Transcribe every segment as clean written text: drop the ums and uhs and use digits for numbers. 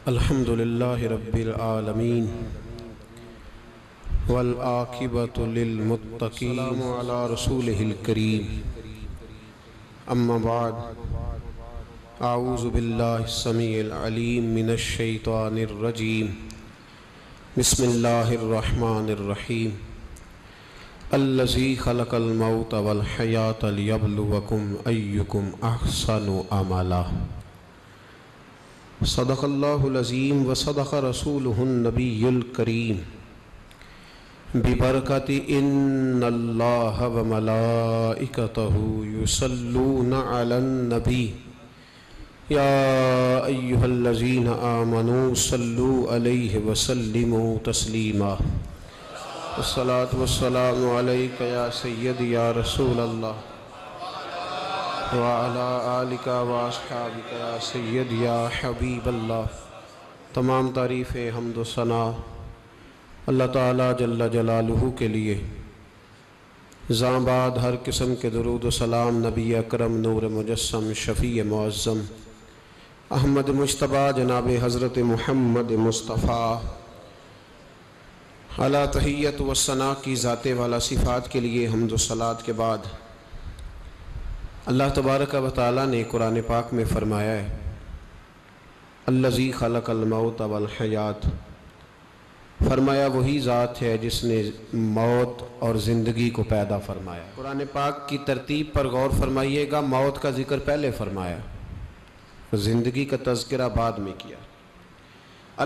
الحمد للہ رب العالمین والعاقبۃ للمتقین السلام علی رسولہ الکریم اما بعد اعوذ باللہ السمیع العلیم من الشیطان الرجیم بسم اللہ الرحمن الرحیم الذی خلق الموت والحیاۃ لیبلوکم ایکم احسن عملا صدق اللہ العظیم وصدق رسولہ النبی الکریم ببرکت ان اللہ وملائکتہ یصلون علی النبی یا ایہا الذین آمنوا صلوا علیہ وسلموا تسلیما الصلاۃ والسلام علیک یا سیدی یا رسول اللہ وعلی آلک واصحابک یا سید یا حبیب اللہ۔ تمام تعریف حمد و ثنا اللہ تعالیٰ جل جلالہ کے لیے۔ زاں بعد ہر قسم کے درود و سلام نبی اکرم نور مجسم شفیع معظم احمد مجتبیٰ جناب حضرت محمد مصطفیٰ علی تحیت و ثنا کی ذات والا صفات کے لیے حمد و صلات کے بعد اللہ تبارک و تعالیٰ نے قرآن پاک میں فرمایا ہے الذی خلق الموت والحیات، فرمایا وہی ذات ہے جس نے موت اور زندگی کو پیدا فرمایا۔ قرآن پاک کی ترتیب پر غور فرمائیے گا، موت کا ذکر پہلے فرمایا، زندگی کا تذکرہ بعد میں کیا۔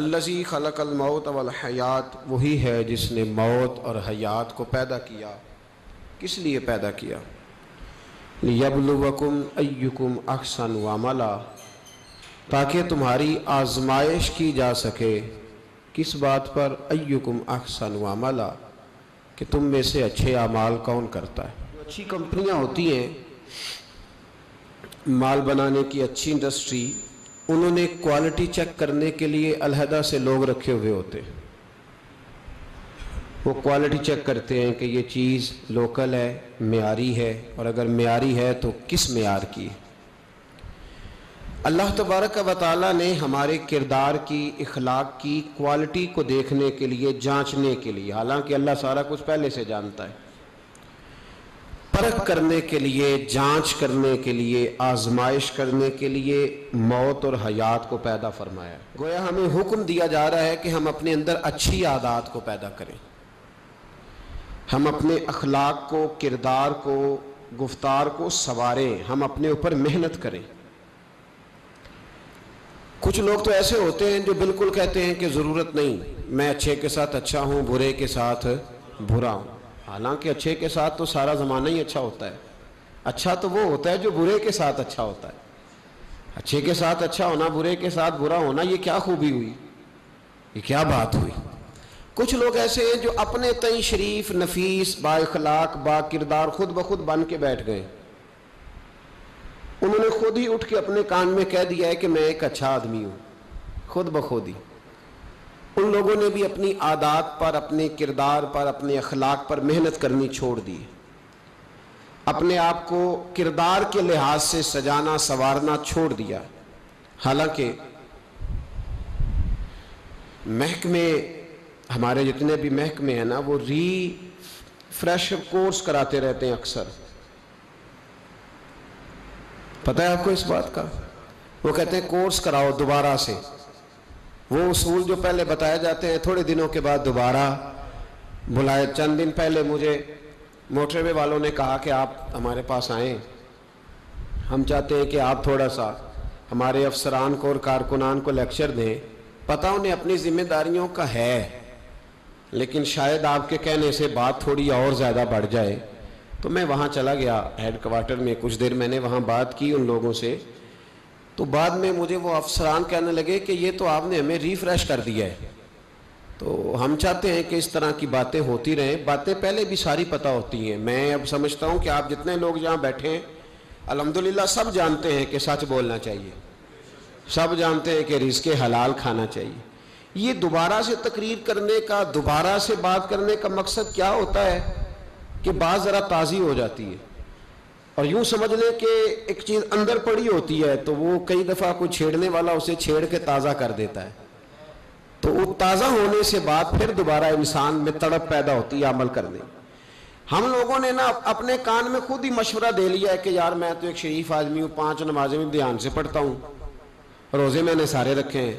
الذی خلق الموت والحیات، وہی ہے جس نے موت اور حیات کو پیدا کیا۔ کس لیے پیدا کیا؟ لیبلوکم ایکم احسن عملا، تاکہ تمہاری آزمائش کی جا سکے۔ کس بات پر؟ ایکم احسن عملا، کہ تم میں سے اچھے اعمال کون کرتا ہے۔ اچھی کمپنیاں ہوتی ہیں مال بنانے کی، اچھی انڈسٹری، انہوں نے کوالٹی چیک کرنے کے لیے علیحدہ سے لوگ رکھے ہوئے ہوتے ہیں۔ وہ کوالٹی چیک کرتے ہیں کہ یہ چیز لوکل ہے، معیاری ہے، اور اگر معیاری ہے تو کس معیار کی۔ اللہ تبارک و تعالیٰ نے ہمارے کردار کی، اخلاق کی کوالٹی کو دیکھنے کے لیے، جانچنے کے لیے، حالانکہ اللہ سارا کچھ پہلے سے جانتا ہے، پرکھ کرنے کے لیے، جانچ کرنے کے لیے، آزمائش کرنے کے لیے موت اور حیات کو پیدا فرمایا۔ گویا ہمیں حکم دیا جا رہا ہے کہ ہم اپنے اندر اچھی عادات کو پیدا کریں، ہم اپنے اخلاق کو، کردار کو، گفتار کو سنواریں، ہم اپنے اوپر محنت کریں۔ کچھ لوگ تو ایسے ہوتے ہیں جو بالکل کہتے ہیں کہ ضرورت نہیں، میں اچھے کے ساتھ اچھا ہوں، برے کے ساتھ برا ہوں۔ حالانکہ اچھے کے ساتھ تو سارا زمانہ ہی اچھا ہوتا ہے۔ اچھا تو وہ ہوتا ہے جو برے کے ساتھ اچھا ہوتا ہے۔ اچھے کے ساتھ اچھا ہونا، برے کے ساتھ برا ہونا، یہ کیا خوبی ہوئی، یہ کیا بات ہوئی۔ کچھ لوگ ایسے ہیں جو اپنے تئیں شریف، نفیس، با اخلاق، با کردار خود بخود بن کے بیٹھ گئے۔ انہوں نے خود ہی اٹھ کے اپنے کان میں کہہ دیا ہے کہ میں ایک اچھا آدمی ہوں، خود بخود ہی۔ ان لوگوں نے بھی اپنی عادات پر، اپنے کردار پر، اپنے اخلاق پر محنت کرنی چھوڑ دی، اپنے آپ کو کردار کے لحاظ سے سجانا، سنوارنا چھوڑ دیا۔ حالانکہ محکمے، ہمارے جتنے بھی محکمے ہیں نا، وہ فریش کورس کراتے رہتے ہیں اکثر۔ پتہ ہے آپ کو اس بات کا؟ وہ کہتے ہیں کورس کراؤ دوبارہ سے، وہ اصول جو پہلے بتائے جاتے ہیں تھوڑے دنوں کے بعد دوبارہ بلائے۔ چند دن پہلے مجھے موٹر وے والوں نے کہا کہ آپ ہمارے پاس آئیں، ہم چاہتے ہیں کہ آپ تھوڑا سا ہمارے افسران کو اور کارکنان کو لیکچر دیں۔ پتہ انہیں اپنی ذمہ داریوں کا ہے، لیکن شاید آپ کے کہنے سے بات تھوڑی اور زیادہ بڑھ جائے۔ تو میں وہاں چلا گیا ہیڈ کوارٹر میں، کچھ دیر میں نے وہاں بات کی ان لوگوں سے، تو بعد میں مجھے وہ افسران کہنے لگے کہ یہ تو آپ نے ہمیں ریفریش کر دیا ہے۔ تو ہم چاہتے ہیں کہ اس طرح کی باتیں ہوتی رہیں۔ باتیں پہلے بھی ساری پتہ ہوتی ہیں۔ میں اب سمجھتا ہوں کہ آپ جتنے لوگ یہاں بیٹھے ہیں الحمدللہ سب جانتے ہیں کہ سچ بولنا چاہیے، سب جانتے ہیں کہ رزق حلال کھانا چاہیے۔ یہ دوبارہ سے تقریر کرنے کا، دوبارہ سے بات کرنے کا مقصد کیا ہوتا ہے کہ بات ذرا تازی ہو جاتی ہے، اور یوں سمجھ لیں کہ ایک چیز اندر پڑی ہوتی ہے تو وہ کئی دفعہ کوئی چھیڑنے والا اسے چھیڑ کے تازہ کر دیتا ہے۔ تازہ ہونے سے بعد پھر دوبارہ انسان میں تڑپ پیدا ہوتی ہے عمل کرنے. ہم لوگوں نے نا اپنے کان میں خود ہی مشورہ دے لیا ہے کہ یار میں تو ایک شریف آدمی ہوں, 5 نمازیں بھی دھیان سے پڑھتا ہوں, روزے میں نے سارے رکھے ہیں,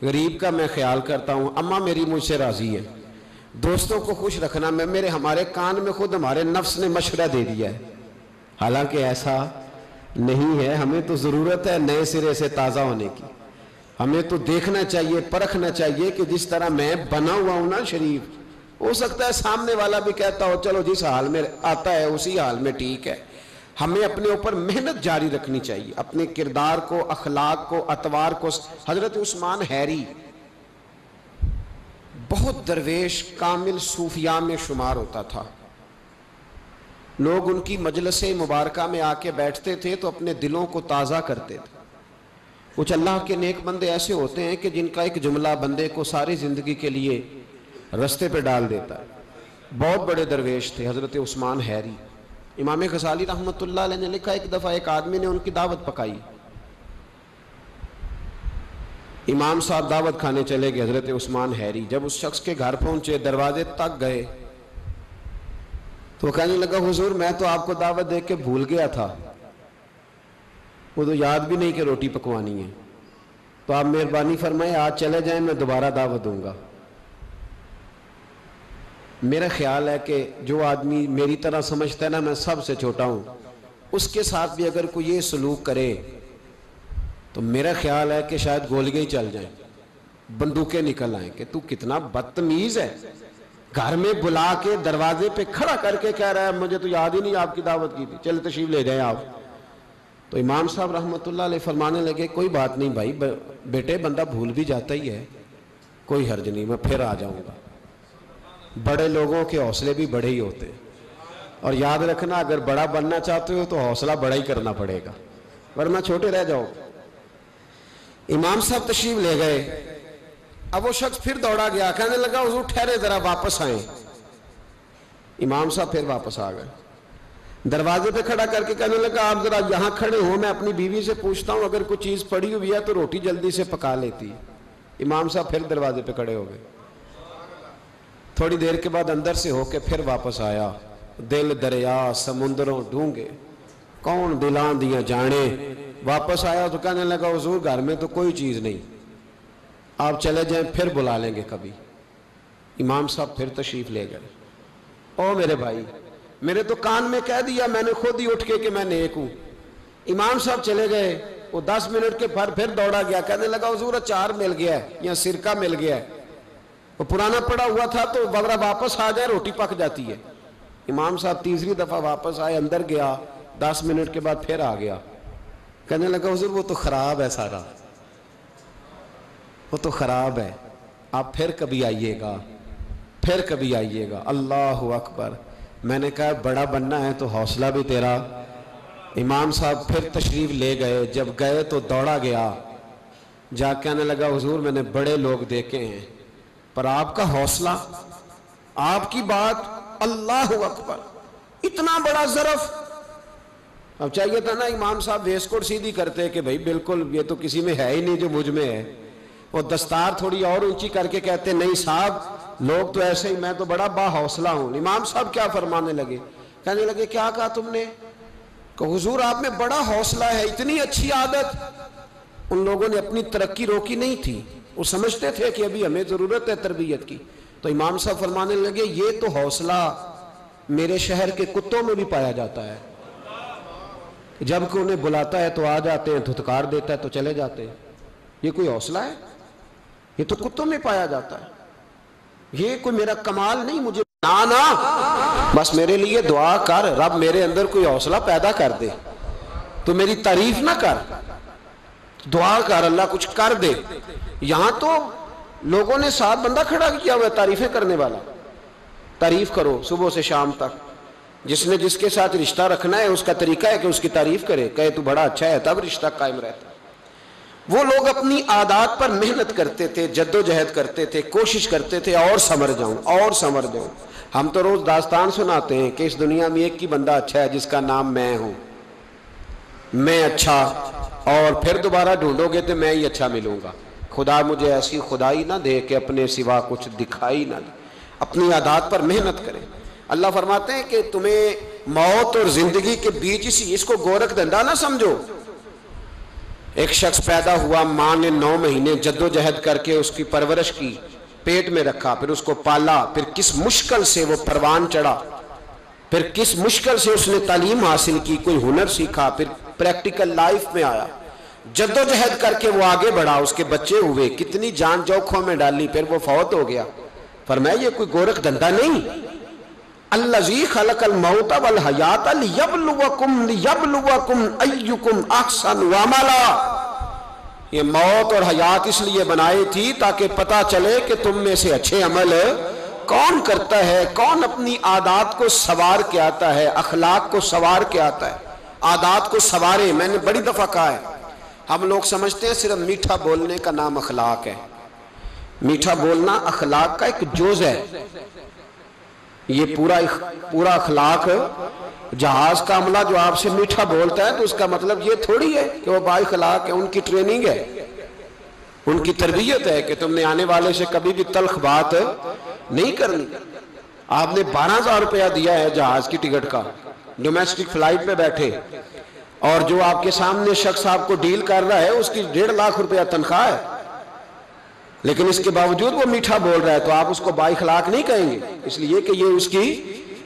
غریب کا میں خیال کرتا ہوں, اماں میری مجھ سے راضی ہے, دوستوں کو خوش رکھنا میں ہمارے کان میں خود ہمارے نفس نے مشورہ دے دیا ہے. حالانکہ ایسا نہیں ہے. ہمیں تو ضرورت ہے نئے سرے سے تازہ ہونے کی. ہمیں تو دیکھنا چاہیے, پرکھنا چاہیے کہ جس طرح میں بنا ہوا ہوں نا شریف, ہو سکتا ہے سامنے والا بھی کہتا ہو چلو جس حال میں آتا ہے اسی حال میں ٹھیک ہے. ہمیں اپنے اوپر محنت جاری رکھنی چاہیے, اپنے کردار کو, اخلاق کو, اطوار کو. حضرت عثمان حیری بہت درویش کامل صوفیاء میں شمار ہوتا تھا. لوگ ان کی مجلس مبارکہ میں آ کے بیٹھتے تھے تو اپنے دلوں کو تازہ کرتے تھے. کچھ اللہ کے نیک بندے ایسے ہوتے ہیں کہ جن کا ایک جملہ بندے کو ساری زندگی کے لیے رستے پہ ڈال دیتا ہے. بہت بڑے درویش تھے حضرت عثمان حیری. امام غزالی رحمۃ اللہ علیہ نے لکھا ایک دفعہ ایک آدمی نے ان کی دعوت پکائی. امام صاحب دعوت کھانے چلے گئے, حضرت عثمان حیری جب اس شخص کے گھر پہنچے, دروازے تک گئے تو وہ کہنے لگا حضور میں تو آپ کو دعوت دے کے بھول گیا تھا, وہ تو یاد بھی نہیں کہ روٹی پکوانی ہے, تو آپ مہربانی فرمائیں آج چلے جائیں, میں دوبارہ دعوت دوں گا. میرا خیال ہے کہ جو آدمی میری طرح سمجھتا ہے نا میں سب سے چھوٹا ہوں, اس کے ساتھ بھی اگر کوئی یہ سلوک کرے تو میرا خیال ہے کہ شاید گولیاں ہی چل جائیں, بندوقیں نکل آئیں کہ تو کتنا بدتمیز ہے. گھر میں بلا کے دروازے پہ کھڑا کر کے کہہ رہا ہے مجھے تو یاد ہی نہیں آپ کی دعوت کی تھی, چلے تشریف لے جائیں آپ. تو امام صاحب رحمۃ اللہ علیہ فرمانے لگے کوئی بات نہیں بھائی, بیٹے بندہ بھول بھی جاتا ہی ہے, کوئی حرج نہیں, میں پھر آ جاؤں گا. بڑے لوگوں کے حوصلے بھی بڑے ہی ہوتے ہیں, اور یاد رکھنا اگر بڑا بننا چاہتے ہو تو حوصلہ بڑا ہی کرنا پڑے گا, ورنہ چھوٹے رہ جاؤ. امام صاحب تشریف لے گئے. اب وہ شخص پھر دوڑا گیا, کہنے لگا حضور ٹھہرے ذرا واپس آئیں. امام صاحب پھر واپس آ گئے, دروازے پہ کھڑا کر کے کہنے لگا آپ ذرا یہاں کھڑے ہو, میں اپنی بیوی سے پوچھتا ہوں اگر کوئی چیز پڑی ہوئی ہے تو روٹی جلدی سے پکا لیتی. امام صاحب پھر دروازے پہ کھڑے ہو گئے. تھوڑی دیر کے بعد اندر سے ہو کے پھر واپس آیا. دل دریا سمندروں ڈونگے کون دلاں دیاں جانے. واپس آیا تو کہنے لگا حضور گھر میں تو کوئی چیز نہیں, آپ چلے جائیں پھر بلا لیں گے کبھی. امام صاحب پھر تشریف لے گئے. او میرے بھائی, میرے تو کان میں کہہ دیا میں نے خود ہی اٹھ کے کہ میں نیک ہوں. امام صاحب چلے گئے, وہ 10 منٹ کے پھر دوڑا گیا, کہنے لگا حضور اچار مل گیا ہے یا سرکہ مل گیا ہے, وہ پرانا پڑا ہوا تھا تو وغیرہ واپس آ جائے روٹی پک جاتی ہے. امام صاحب تیسری دفعہ واپس آئے, اندر گیا, 10 منٹ کے بعد پھر آ گیا, کہنے لگا حضور وہ تو خراب ہے سارا, وہ تو خراب ہے, آپ پھر کبھی آئیے گا, پھر کبھی آئیے گا. اللہ اکبر. میں نے کہا بڑا بننا ہے تو حوصلہ بھی تیرا. امام صاحب پھر تشریف لے گئے. جب گئے تو دوڑا گیا, جا کہنے لگا حضور میں نے بڑے لوگ دیکھے ہیں پر آپ کا حوصلہ, آپ کی بات, اللہ اکبر, اتنا بڑا ظرف. اب چاہیے تھا نا امام صاحب ویسٹ کوٹ سیدھی کرتے کہ بھائی بالکل یہ تو کسی میں ہے ہی نہیں جو مجھ میں ہے. وہ دستار تھوڑی اور اونچی کر کے کہتے نہیں صاحب لوگ تو ایسے ہی, میں تو بڑا با حوصلہ ہوں. امام صاحب کیا فرمانے لگے, کہنے لگے کیا کہا تم نے, کہ حضور آپ میں بڑا حوصلہ ہے, اتنی اچھی عادت. ان لوگوں نے اپنی ترقی روکی نہیں تھی, وہ سمجھتے تھے کہ ابھی ہمیں ضرورت ہے تربیت کی. تو امام صاحب فرمانے لگے یہ تو حوصلہ میرے شہر کے کتوں میں بھی پایا جاتا ہے, جب کہ انہیں بلاتا ہے تو آ جاتے ہیں, دھتکار دیتا ہے تو چلے جاتے ہیں. یہ کوئی حوصلہ ہے؟ یہ تو کتوں میں پایا جاتا ہے. یہ کوئی میرا کمال نہیں, مجھے نا بس میرے لیے دعا کر رب میرے اندر کوئی حوصلہ پیدا کر دے, تو میری تعریف نہ کر, دعا کر اللہ کچھ کر دے. یہاں تو لوگوں نے 7 بندہ کھڑا کیا ہوا ہے تعریفیں کرنے والا. تعریف کرو صبح سے شام تک, جس نے جس کے ساتھ رشتہ رکھنا ہے اس کا طریقہ ہے کہ اس کی تعریف کرے, کہے تو بڑا اچھا ہے, تب رشتہ قائم رہتا ہے. وہ لوگ اپنی عادات پر محنت کرتے تھے, جد و جہد کرتے تھے, کوشش کرتے تھے اور سمر جاؤں اور سمر جاؤں. ہم تو روز داستان سناتے ہیں کہ اس دنیا میں ایک ہی بندہ اچھا ہے جس کا نام میں ہوں, میں اچھا, اور پھر دوبارہ ڈھونڈو گے تو میں ہی اچھا ملوں گا. خدا مجھے ایسی خدائی نہ دے کہ اپنے سوا کچھ دکھائی نہ دے، اپنی عادات پر محنت کریں۔ اللہ فرماتے ہیں کہ تمہیں موت اور زندگی کے بیچ اس کو گورکھ دھندا نہ سمجھو۔ ایک شخص پیدا ہوا، ماں نے 9 مہینے جدوجہد کر کے اس کی پرورش کی، پیٹ میں رکھا، پھر اس کو پالا، پھر کس مشکل سے وہ پروان چڑھا، پھر کس مشکل سے اس نے تعلیم حاصل کی، کوئی ہنر سیکھا، پھر پریکٹیکل لائف میں آیا، جدوجہد کر کے وہ آگے بڑھا، اس کے بچے ہوئے، کتنی جان جوکھوں میں ڈالی، پھر وہ فوت ہو گیا۔ فرمایا یہ کوئی گورکھ دھندا نہیں۔ الذی خلق الموت والحیات لیبلوکم ایکم احسن عملا، یہ موت اور حیات اس لیے بنائی تھی تاکہ پتہ چلے کہ تم میں سے اچھے عمل کون کرتا ہے، کون اپنی عادات کو سوار کے آتا ہے، اخلاق کو سوار کے آتا ہے، عادات کو سوارے۔ میں نے بڑی دفعہ کہا ہے، ہم لوگ سمجھتے ہیں صرف میٹھا بولنے کا نام اخلاق ہے۔ میٹھا بولنا اخلاق کا ایک جز ہے۔ یہ پورا اخلاق، جہاز کا عملہ جو آپ سے میٹھا بولتا ہے تو اس کا مطلب یہ تھوڑی ہے کہ وہ با اخلاق ہے۔ ان کی ٹریننگ ہے، ان کی تربیت ہے کہ تم نے آنے والے سے کبھی بھی تلخ بات نہیں کرنی۔ آپ نے 12,000 روپیہ دیا ہے جہاز کی ٹکٹ کا، ڈومیسٹک فلائٹ پہ بیٹھے، اور جو آپ کے سامنے شخص آپ کو ڈیل کر رہا ہے اس کی 1.5 لاکھ روپیہ تنخواہ ہے، لیکن اس کے باوجود وہ میٹھا بول رہا ہے تو آپ اس کو با اخلاق نہیں کہیں گے، اس لیے کہ یہ اس کی،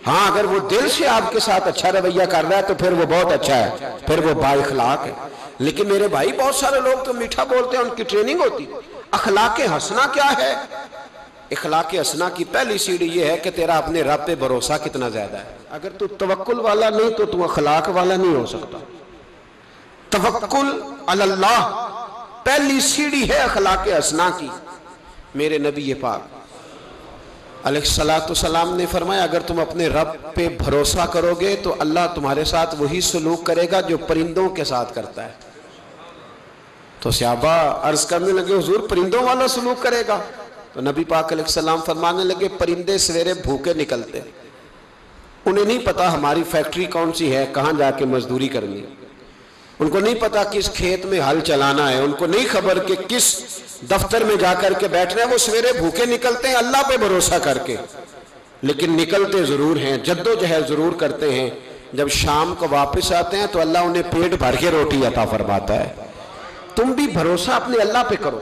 ہاں اگر وہ دل سے آپ کے ساتھ اچھا رویہ کر رہا ہے تو پھر وہ بہت اچھا ہے، پھر وہ با اخلاق ہے۔ لیکن میرے بھائی بہت سارے لوگ تو میٹھا بولتے ہیں، ان کی ٹریننگ ہوتی۔ اخلاق حسنہ کیا ہے؟ اخلاق حسنہ کی پہلی سیڑھی یہ ہے کہ تیرا اپنے رب پہ بھروسہ کتنا زیادہ ہے۔ اگر تو توکل والا نہیں تو تو اخلاق والا نہیں ہو سکتا۔ توکل علی اللہ پہلی سیڑھی ہے اخلاق حسنہ کی۔ میرے نبی پاک علیہ السلام نے فرمایا اگر تم اپنے رب پہ بھروسہ کرو گے تو اللہ تمہارے ساتھ وہی سلوک کرے گا جو پرندوں کے ساتھ کرتا ہے۔ تو صحابہ عرض کرنے لگے حضور پرندوں والا سلوک کرے گا؟ تو نبی پاک علیہ السلام فرمانے لگے پرندے سویرے بھوکے نکلتے، انہیں نہیں پتا ہماری فیکٹری کون سی ہے، کہاں جا کے مزدوری کرنی، ان کو نہیں پتا کس کھیت میں ہل چلانا ہے، ان کو نہیں خبر کہ کس دفتر میں جا کر کے بیٹھنا ہے، وہ سویرے بھوکے نکلتے ہیں اللہ پہ بھروسہ کر کے، لیکن نکلتے ضرور ہیں، جدوجہد ضرور کرتے ہیں۔ جب شام کو واپس آتے ہیں تو اللہ انہیں پیٹ بھر کے روٹی عطا فرماتا ہے۔ تم بھی بھروسہ اپنے اللہ پہ کرو،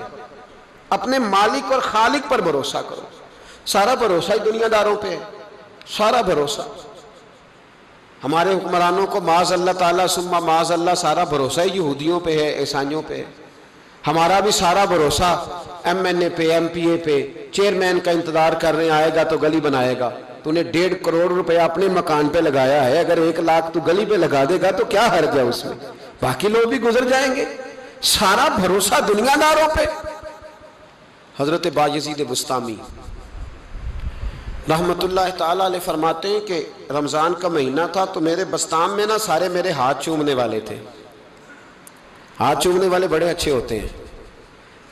اپنے مالک اور خالق پر بھروسہ کرو۔ سارا بھروسہ ہی دنیا داروں پہ ہے، سارا بھروسہ۔ ہمارے حکمرانوں کو معاذ اللہ تعالیٰ ثم معاذ اللہ سارا بھروسہ ہی یہودیوں پہ ہے، عیسائیوں پہ ہے۔ ہمارا بھی سارا بھروسہ ایم این اے پہ، ایم پی اے پہ، چیئرمین کا انتظار کر رہے ہیں آئے گا تو گلی بنائے گا۔ تو نے 1.5 کروڑ روپے اپنے مکان پہ لگایا ہے، اگر 1 لاکھ تو گلی پہ لگا دے گا تو کیا حرج ہے اس میں، باقی لوگ بھی گزر جائیں گے۔ سارا بھروسہ دنیا داروں پہ۔ حضرت بایزید بسطامی رحمت اللہ تعالیٰ علیہ فرماتے ہیں کہ رمضان کا مہینہ تھا تو میرے بستان میں سارے میرے ہاتھ چومنے والے تھے۔ ہاتھ چومنے والے بڑے اچھے ہوتے ہیں،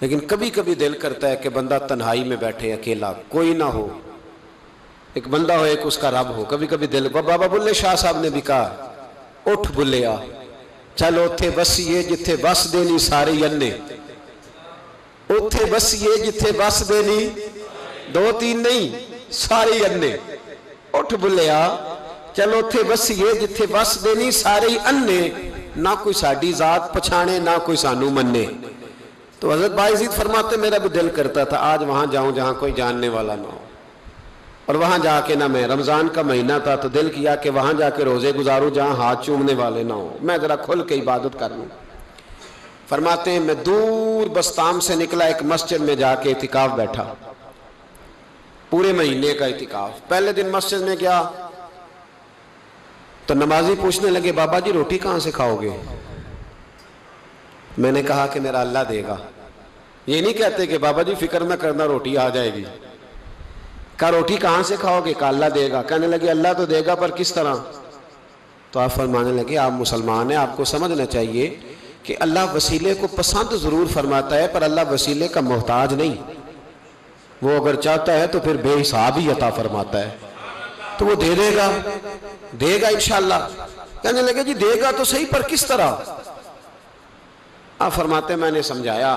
لیکن کبھی کبھی دل کرتا ہے کہ بندہ تنہائی میں بیٹھے اکیلا، کوئی نہ ہو، ایک بندہ ہو ایک اس کا رب ہو۔ کبھی کبھی دل، بابا بلے شاہ صاحب نے بھی کہا اٹھ بلیا چل اوتھے بسیے جتھے بس دینی ساری انے، اوتھے بسیے جتھے بس دینی 2-3 نہیں ساری انے، اٹھ بلیا چل اوتھے بسیے جتھے بس دینی سارے انے، نہ کوئی ساڈی ذات پچھانے نہ کوئی سانو منے۔ تو حضرت بایزید فرماتے میرا بھی دل کرتا تھا آج وہاں جاؤں جہاں کوئی جاننے والا نہ ہو، اور وہاں جا کے نہ میں، رمضان کا مہینہ تھا تو دل کیا کہ وہاں جا کے روزے گزاروں جہاں ہاتھ چومنے والے نہ ہوں، میں ذرا کھل کے عبادت کر لوں۔ فرماتے ہیں میں دور بستام سے نکلا، ایک مسجد میں جا کے اعتکاف بیٹھا، پورے مہینے کا اعتکاف۔ پہلے دن مسجد میں گیا تو نمازی پوچھنے لگے بابا جی روٹی کہاں سے کھاؤ گے؟ میں نے کہا کہ میرا اللہ دے گا۔ یہ نہیں کہتے کہ بابا جی فکر میں کرنا روٹی آ جائے گی۔ کہا روٹی کہاں سے کھاؤ گے؟ کہا اللہ دے گا۔ کہنے لگے اللہ تو دے گا پر کس طرح؟ تو آپ فرمانے لگے آپ مسلمان ہیں، آپ کو سمجھنا چاہیے کہ اللہ وسیلے کو پسند ضرور فرماتا ہے پر اللہ وسیلے کا محتاج نہیں، وہ اگر چاہتا ہے تو پھر بے حساب ہی عطا فرماتا ہے، تو وہ دے گا انشاءاللہ۔ کہنے لگے جی دے گا تو صحیح پر کس طرح؟ آپ فرماتے میں نے سمجھایا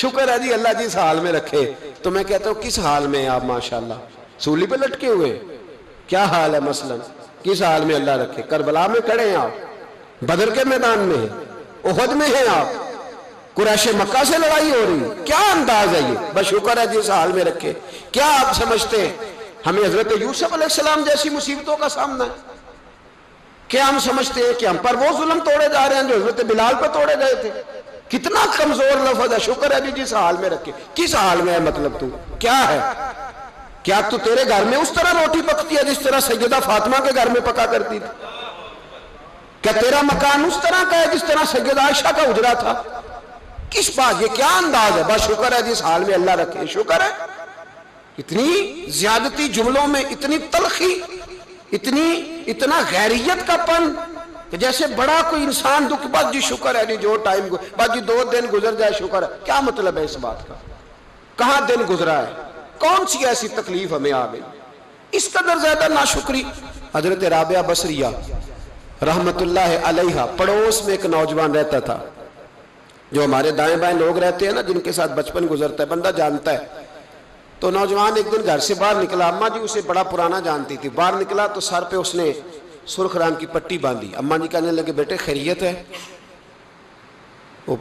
شکر ہے جی اللہ جس حال میں رکھے. تو میں کہتا ہوں کس حال میں آپ ماشاءاللہ سولی پہ لٹکے ہوئے؟ کیا حال ہے مثلا؟ کس حال میں اللہ رکھے؟ کربلا میں کھڑے ہیں آپ، بدر کے میدان میں ہیں، احد میں ہیں آپ، قریش مکہ سے لڑائی ہو رہی. کیا انداز ہے یہ؟ بس شکر ہے جس حال میں رکھے. کیا آپ سمجھتے ہیں ہمیں حضرت یوسف علیہ السلام جیسی مصیبتوں کا سامنا ہے؟ کیا ہم سمجھتے ہیں کہ ہم پر وہ ظلم توڑے جا رہے ہیں جو حضرت بلال پہ توڑے گئے تھے؟ کتنا کمزور لفظ ہے. شکر ہے جس حال میں رکھے. کس حال میں ہے مطلب؟ تو کیا ہے؟ کیا تو تیرے گھر میں اس طرح روٹی پکتی ہے جس طرح سیدہ فاطمہ کے گھر میں پکا کرتی تھی؟ کیا تیرا مکان اس طرح کا ہے جس طرح سیدہ عائشہ کا حجرہ تھا؟ کس بات؟ یہ کیا انداز ہے؟ بس شکر ہے جس حال میں اللہ رکھے. شکر ہے. اتنی زیادتی جملوں میں، اتنی تلخی، اتنا غیریت کا پن کہ جیسے بڑا کوئی انسان دکھ. بس جی شکر ہے جی جو ٹائم، بس جی 2 دن گزر جائے شکر ہے. کیا مطلب ہے اس بات کا؟ کہاں دن گزرا ہے؟ کون سی ایسی تکلیف ہمیں آ گئی؟ اس قدر زیادہ ناشکری. حضرت رابعہ بصریہ رحمت اللہ علیہا، پڑوس میں ایک نوجوان رہتا تھا. جو ہمارے دائیں بائیں لوگ رہتے ہیں نا، جن کے ساتھ بچپن گزرتا ہے، بندہ جانتا ہے. تو نوجوان ایک دن گھر سے باہر نکلا. اماں جی اسے بڑا پرانا جانتی تھی. باہر نکلا تو سر پہ اس نے سرخ رنگ کی پٹی باندھی. اماں جی کہنے لگے بیٹے خیریت ہے؟ وہ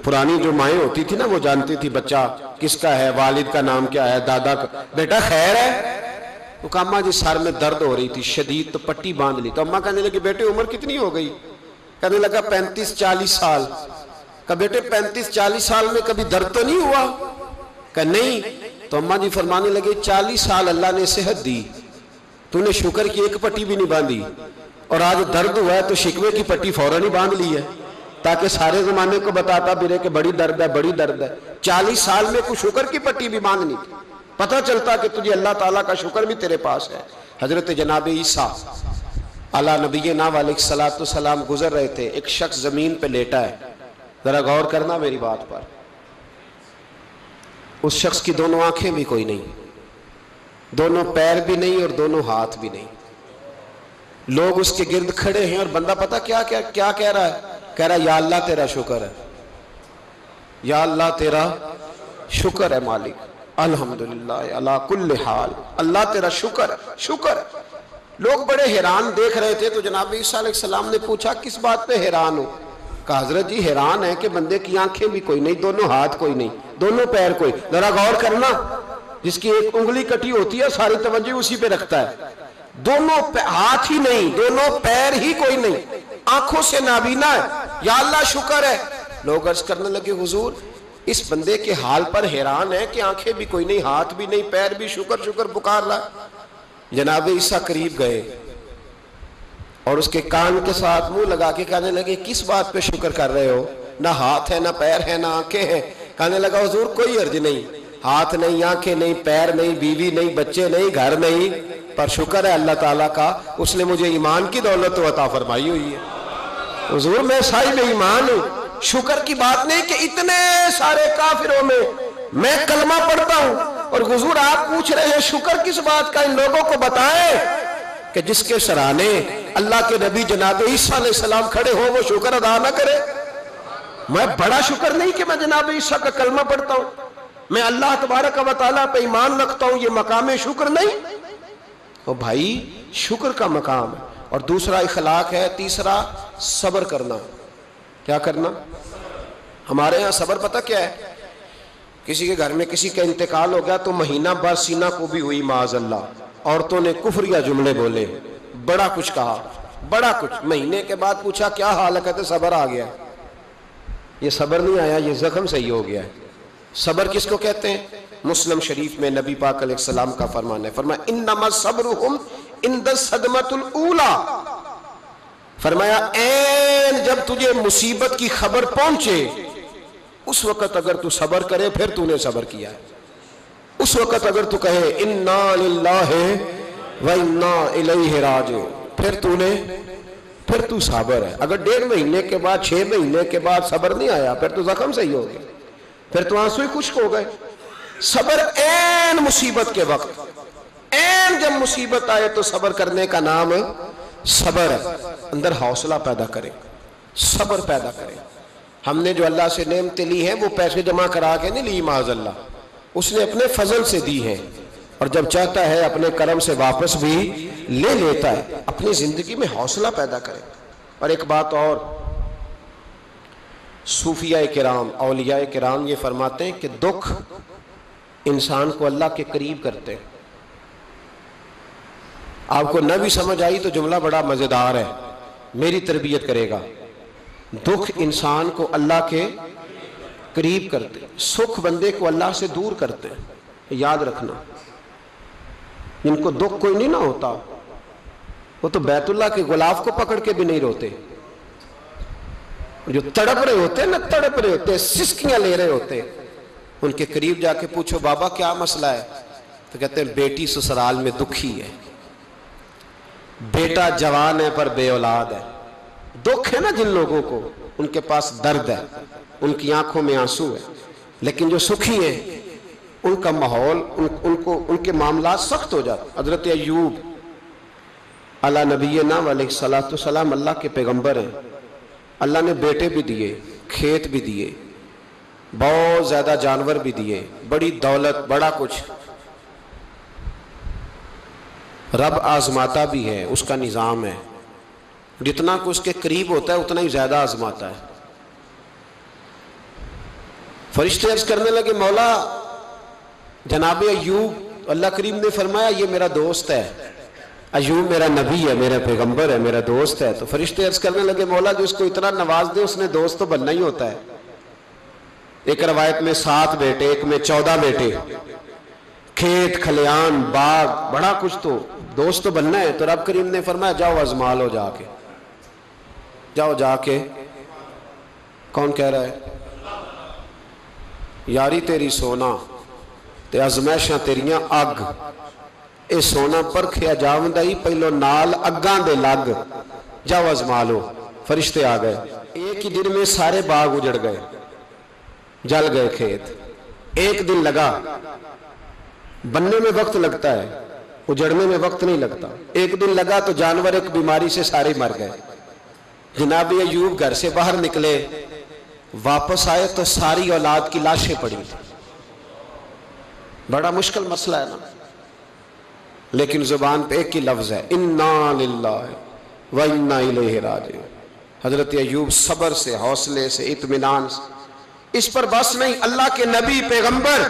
پرانی جو مائیں ہوتی تھی نا، وہ جانتی تھی بچہ کس کا ہے، والد کا نام کیا ہے، دادا کا. بیٹا خیر ہے؟ تو کہا اماں جی سر میں درد ہو رہی تھی شدید، تو پٹی باندھ لی. تو اماں کہنے لگی بیٹے عمر کتنی ہو گئی؟ کہنے لگا 35-40 سال. کہا بیٹے 35-40 سال میں کبھی درد تو نہیں ہوا؟ کہا نہیں. تو اماں جی فرمانے لگے 40 سال اللہ نے صحت دی، تو نے شکر کی ایک پٹی بھی نہیں باندھی، اور آج درد ہوا ہے تو شکوے کی پٹی فوراً ہی باندھ لی ہے تاکہ سارے زمانے کو بتاتا بھی کہ بڑی درد ہے، بڑی درد ہے. 40 سال میں کوئی شکر کی پٹی بھی باندھنی تھی. پتہ چلتا کہ تجھے اللہ تعالیٰ کا شکر بھی تیرے پاس ہے. حضرت جناب عیسیٰ علیہ نبینا علیہ السلام گزر رہے تھے. ایک شخص زمین پہ لیٹا ہے. ذرا غور کرنا میری بات پر. اس شخص کی دونوں آنکھیں بھی کوئی نہیں، دونوں پیر بھی نہیں، اور دونوں ہاتھ بھی نہیں. لوگ اس کے گرد کھڑے ہیں، اور بندہ پتہ کیا کہہ رہا ہے؟ کہہ رہا ہے یا اللہ تیرا شکر ہے، یا اللہ تیرا شکر ہے مالک، الحمدللہ علی کل حال، اللہ تیرا شکر ہے، شکر ہے. لوگ بڑے حیران دیکھ رہے تھے. تو جناب عیسیٰ علیہ السلام نے پوچھا کس بات پہ حیران ہو؟ کہا حضرت جی حیران ہے کہ بندے کی آنکھیں بھی کوئی نہیں، دونوں ہاتھ کوئی نہیں، دونوں پیر کوئی. ذرا غور کرنا، جس کی ایک انگلی کٹی ہوتی ہے ساری توجہ اسی پہ رکھتا ہے. دونوں ہاتھ ہی نہیں، دونوں پیر ہی کوئی نہیں، آنکھوں سے نابینا ہے. یا اللہ شکر ہے. لوگ عرض کرنے لگے حضور اس بندے کے حال پر حیران ہے کہ آنکھیں بھی کوئی نہیں، ہاتھ بھی نہیں، پیر بھی، شکر شکر پکار رہا. جناب عیسیٰ قریب گئے اور اس کے کان کے ساتھ منہ لگا کے کہنے لگے کس بات پہ شکر کر رہے ہو؟ نہ ہاتھ ہے، نہ پیر ہے، نہ آنکھیں ہیں. کہنے لگا حضور کوئی حرج نہیں، ہاتھ نہیں، آنکھیں نہیں، پیر نہیں، بیوی نہیں، بچے نہیں، گھر نہیں، پر شکر ہے اللہ تعالیٰ کا، اس نے مجھے ایمان کی دولت عطا فرمائی ہوئی ہے. حضور میں صاحب ایمان ہوں. شکر کی بات نہیں کہ اتنے سارے کافروں میں کلمہ پڑھتا ہوں، اور حضور آپ پوچھ رہے ہیں شکر کس بات کا؟ ان لوگوں کو بتائیں کہ جس کے سرانے اللہ کے نبی جناب عیسیٰ علیہ السلام کھڑے ہو وہ شکر ادا نہ کرے. میں بڑا شکر نہیں کہ میں جناب عیسیٰ کا کلمہ پڑھتا ہوں، میں اللہ تبارک و تعالیٰ پہ ایمان رکھتا ہوں، یہ مقام شکر نہیں. تو بھائی شکر کا مقام ہے. اور دوسرا اخلاق ہے، تیسرا صبر کرنا. کیا کرنا؟ ہمارے ہاں صبر پتہ کیا ہے؟ کسی کے گھر میں کسی کا انتقال ہو گیا تو مہینہ بھر سینہ کو بھی ہوئی معاذ اللہ، عورتوں نے کفریہ جملے بولے، بڑا کچھ کہا، بڑا کچھ. مہینے کے بعد پوچھا کیا حال ہے؟ کہتے صبر آ گیا. یہ صبر نہیں آیا، یہ زخم صحیح ہو گیا ہے. صبر کس کو کہتے ہیں؟ مسلم شریف میں نبی پاک علیہ السلام کا فرمان ہے، فرمایا انما صبرہم عند الصدمۃ الاولی. فرمایا این جب تجھے مصیبت کی خبر پہنچے اس وقت اگر تو صبر کرے پھر تو نے صبر کیا ہے. اس وقت اگر تو کہے انا للہ و انا الیہ راجعون پھر تو صابر ہے. اگر 1.5 مہینے کے بعد 6 مہینے کے بعد صبر نہیں آیا پھر تو زخم صحیح ہو گیا، پھر تو آنسو ہی خشک ہو گئے. صبر این مصیبت کے وقت، این جب مصیبت آئے تو صبر کرنے کا نام صبر ہے. اندر حوصلہ پیدا کرے، صبر پیدا کرے. ہم نے جو اللہ سے نعمتیں لی ہیں وہ پیسے جمع کرا کے نہیں لی معاذ اللہ، اس نے اپنے فضل سے دی ہیں، اور جب چاہتا ہے اپنے کرم سے واپس بھی لے لیتا ہے۔ اپنی زندگی میں حوصلہ پیدا کریں۔ اور ایک بات اور، صوفیاء کرام، اولیاء کرام یہ فرماتے ہیں کہ دکھ انسان کو اللہ کے قریب کرتے ہیں۔ آپ کو نہ بھی سمجھ آئی تو جملہ بڑا مزیدار ہے، میری تربیت کرے گا۔ دکھ انسان کو اللہ کے قریب کرتے، سکھ بندے کو اللہ سے دور کرتے، یاد رکھنا۔ جن کو دکھ کوئی نہیں نہ ہوتا وہ تو بیت اللہ کے غلاف کو پکڑ کے بھی نہیں روتے، جو تڑپ رہے ہوتے ہیں نا، تڑپ رہے ہوتے ہیں، سسکیاں لے رہے ہوتے ہیں، ان کے قریب جا کے پوچھو بابا کیا مسئلہ ہے، تو کہتے ہیں بیٹی سسرال میں دکھی ہے، بیٹا جوان ہے پر بے اولاد ہے۔ دکھ ہے نا جن لوگوں کو، ان کے پاس درد ہے، ان کی آنکھوں میں آنسو ہے، لیکن جو سکھی ہیں ان کا ماحول، ان کے معاملات سخت ہو جاتے۔ حضرت ایوب علی نبینا علیہ الصلوۃ والسلام اللہ کے پیغمبر ہیں، اللہ نے بیٹے بھی دیے، کھیت بھی دیے، بہت زیادہ جانور بھی دیے، بڑی دولت، بڑا کچھ۔ رب آزماتا بھی ہے، اس کا نظام ہے، جتنا کہ اس کے قریب ہوتا ہے اتنا ہی زیادہ آزماتا ہے۔ فرشتے عرض کرنے لگے مولا جناب ایوب، اللہ کریم نے فرمایا یہ میرا دوست ہے، ایوب میرا نبی ہے، میرا پیغمبر ہے، میرا دوست ہے۔ تو فرشتے عرض کرنے لگے مولا جو اس کو اتنا نواز دے اس نے دوست تو بننا ہی ہوتا ہے۔ ایک روایت میں 7 بیٹے، ایک میں 14 بیٹے، کھیت کھلیان باغ بڑا کچھ، تو دوست تو بننا ہے۔ تو رب کریم نے فرمایا جاؤ آزما لو، جا کے جاؤ، جا کے۔ کون کہہ رہا ہے؟ یاری تیری سونا تے ازمائشاں تیریاں اگ، اے سونا پرکھیا جاوندا ہی پہلو نال اگاں دے لگ، جاؤ آزما لو۔ فرشتے آ گئے، ایک ہی دن میں سارے باغ اجڑ گئے، جل گئے کھیت۔ ایک دن لگا، بننے میں وقت لگتا ہے، اجڑنے میں وقت نہیں لگتا۔ ایک دن لگا تو جانور ایک بیماری سے سارے مر گئے۔ جناب ایوب گھر سے باہر نکلے، واپس آئے تو ساری اولاد کی لاشیں پڑی۔ بڑا مشکل مسئلہ ہے نا، لیکن زبان پہ ایک ہی لفظ ہے، انا للہ و انا الیہ راجعون۔ حضرت ایوب صبر سے، حوصلے سے، اطمینان سے۔ اس پر بس نہیں، اللہ کے نبی پیغمبر،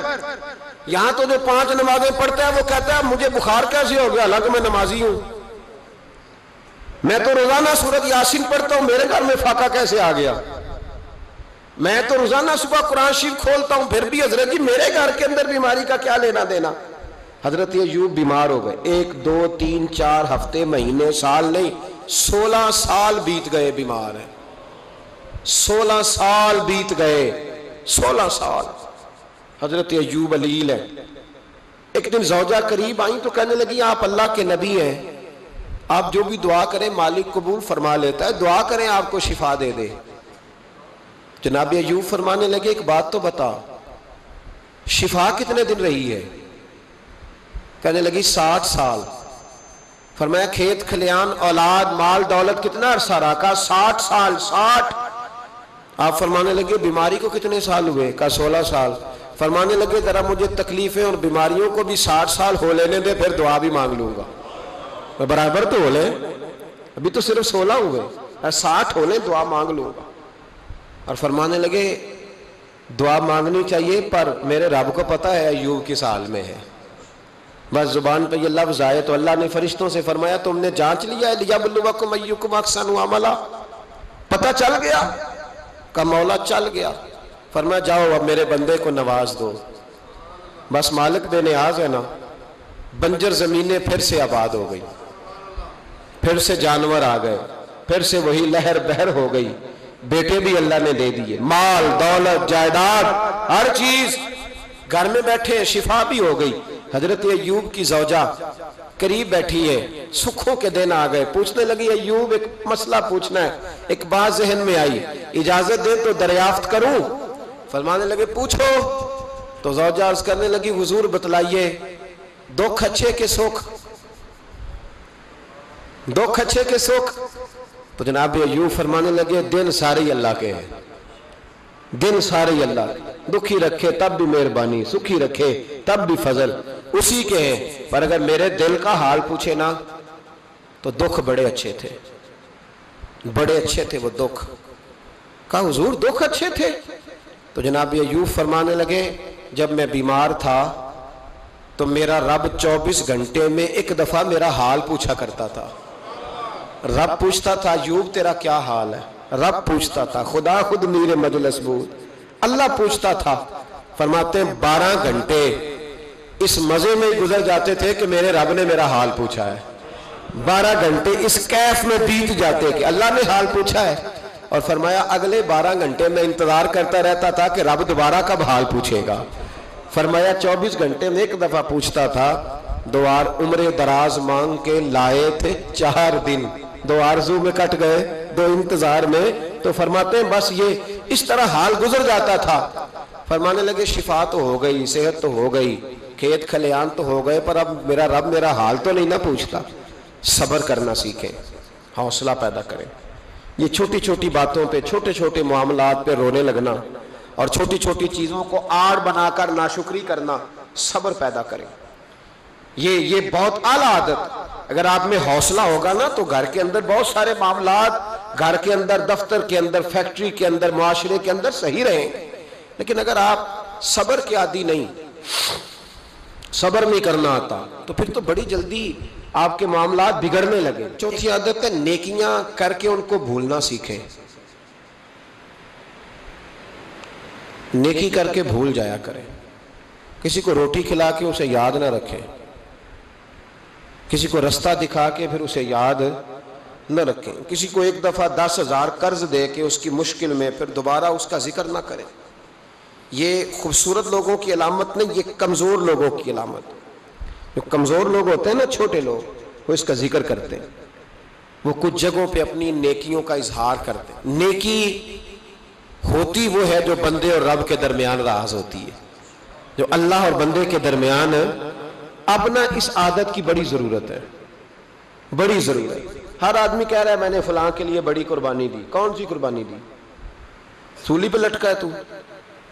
یہاں تو جو 5 نمازیں پڑھتا ہے وہ کہتا ہے مجھے بخار کیسے ہو گیا، حالانکہ میں نمازی ہوں۔ میں تو روزانہ سورۃ یاسین پڑھتا ہوں، میرے گھر میں فاقہ کیسے آ گیا؟ میں تو روزانہ صبح قرآن شریف کھولتا ہوں، پھر بھی حضرت جی میرے گھر کے اندر بیماری کا کیا لینا دینا؟ حضرت ایوب بیمار ہو گئے، 1 2 3 4 ہفتے، مہینے، سال نہیں، 16 سال بیت گئے بیمار ہیں، 16 سال بیت گئے، 16 سال۔ حضرت ایوب علیل ہے۔ ایک دن زوجہ قریب آئیں تو کہنے لگی آپ اللہ کے نبی ہیں، آپ جو بھی دعا کریں مالک قبول فرما لیتا ہے، دعا کریں آپ کو شفا دے دے۔ جناب ایوب فرمانے لگے ایک بات تو بتا، شفا کتنے دن رہی ہے؟ کہنے لگی 60 سال۔ فرمایا کھیت کھلیان اولاد مال دولت کتنا عرصہ رہا؟ کہا 60 سال۔ 60۔ آپ فرمانے لگے بیماری کو کتنے سال ہوئے؟ کہا 16 سال۔ فرمانے لگے ذرا مجھے تکلیفیں اور بیماریوں کو بھی 60 سال ہو لینے دے، پھر دعا بھی مانگ لوں گا۔ برابر تو ہو لے، ابھی تو صرف 16 ہوئے، 60 ہو لیں دعا مانگ لوں گا۔ اور فرمانے لگے دعا مانگنی چاہیے پر میرے رب کو پتا ہے ایوب کس حال میں ہے، بس زبان پہ یہ لفظ آئے تو اللہ نے فرشتوں سے فرمایا تم نے جانچ لیا ہے لیبلوکم ایکم احسن عملا؟ پتہ چل گیا؟ کہ مولا چل گیا۔ فرمایا جاؤ اب میرے بندے کو نواز دو۔ بس مالک بے نیاز ہے نا، بنجر زمینیں پھر سے آباد ہو گئی، پھر سے جانور آ گئے، پھر سے وہی لہر بہر ہو گئی، بیٹے بھی اللہ نے دے دیے، مال دولت جائیداد ہر چیز، گھر میں بیٹھے شفا بھی ہو گئی۔ حضرت ایوب کی زوجہ قریب بیٹھی ہے، سکھوں کے دن آ گئے، پوچھنے لگی ایوب ایک مسئلہ پوچھنا ہے، ایک بات ذہن میں آئی، اجازت دے تو دریافت کروں؟ فرمانے لگے پوچھو۔ تو زوجہ عرض کرنے لگی حضور بتلائیے دکھ اچھے کے سکھ، دکھ اچھے کے سکھ۔ تو جناب ایوب فرمانے لگے دن سارے اللہ کے ہیں، دن سارے اللہ، دکھی رکھے تب بھی مہربانی، سکھی رکھے تب بھی فضل اسی کے ہیں۔ پر اگر میرے دل کا حال پوچھے نا تو دکھ بڑے اچھے تھے، بڑے اچھے تھے وہ دکھ۔ کہا حضور دکھ اچھے تھے؟ تو جناب ایوب فرمانے لگے جب میں بیمار تھا تو میرا رب 24 گھنٹے میں ایک دفعہ میرا حال پوچھا کرتا تھا۔ رب پوچھتا تھا ایوب تیرا کیا حال ہے؟ رب پوچھتا تھا، خدا خود میر مجلس بود، اللہ پوچھتا تھا۔ فرماتے ہیں 12 گھنٹے اس مزے میں گزر جاتے تھے کہ میرے رب نے میرا حال پوچھا ہے، 12 گھنٹے اس کیف میں بیت جاتے کہ اللہ نے حال پوچھا ہے۔ اور فرمایا اگلے 12 گھنٹے میں انتظار کرتا رہتا تھا کہ رب دوبارہ کب حال پوچھے گا۔ فرمایا 24 گھنٹے میں ایک دفعہ پوچھتا تھا۔ دوار عمر دراز مانگ کے لائے تھے 4 دن، 2 آرزو میں کٹ گئے، 2 انتظار میں۔ تو فرماتے ہیں بس یہ اس طرح حال گزر جاتا تھا۔ فرمانے لگے شفا تو ہو گئی، صحت تو ہو گئی، کھیت کھلیان تو ہو گئے، پر اب میرا رب میرا حال تو نہیں نہ پوچھتا۔ صبر کرنا سیکھیں، حوصلہ پیدا کریں۔ یہ چھوٹی چھوٹی باتوں پہ، چھوٹے چھوٹے معاملات پہ رونے لگنا اور چھوٹی چھوٹی چیزوں کو آڑ بنا کر ناشکری کرنا، صبر پیدا کریں۔ یہ بہت اعلیٰ عادت اگر آپ میں حوصلہ ہوگا نا تو گھر کے اندر بہت سارے معاملات، گھر کے اندر، دفتر کے اندر، فیکٹری کے اندر، معاشرے کے اندر صحیح رہیں گے۔ لیکن اگر آپ صبر کے عادی نہیں، صبر نہیں کرنا آتا تو پھر تو بڑی جلدی آپ کے معاملات بگڑنے لگے۔ چوتھی عادت ہے نیکیاں کر کے ان کو بھولنا سیکھیں۔ نیکی کر کے بھول جایا کریں۔ کسی کو روٹی کھلا کے اسے یاد نہ رکھیں، کسی کو رستہ دکھا کے پھر اسے یاد نہ رکھیں، کسی کو ایک دفعہ 10,000 قرض دے کے اس کی مشکل میں پھر دوبارہ اس کا ذکر نہ کریں۔ یہ خوبصورت لوگوں کی علامت نہیں، یہ کمزور لوگوں کی علامت۔ جو کمزور لوگ ہوتے ہیں نا، چھوٹے لوگ، وہ اس کا ذکر کرتے ہیں، وہ کچھ جگہوں پہ اپنی نیکیوں کا اظہار کرتے ہیں۔ نیکی ہوتی وہ ہے جو بندے اور رب کے درمیان راز ہوتی ہے، جو اللہ اور بندے کے درمیان۔ اب نا اس عادت کی بڑی ضرورت ہے، بڑی ضرورت۔ ہر آدمی کہہ رہا ہے میں نے فلاں کے لیے بڑی قربانی دی۔ کون سی قربانی دی؟ سولی پہ لٹکا ہے تو؟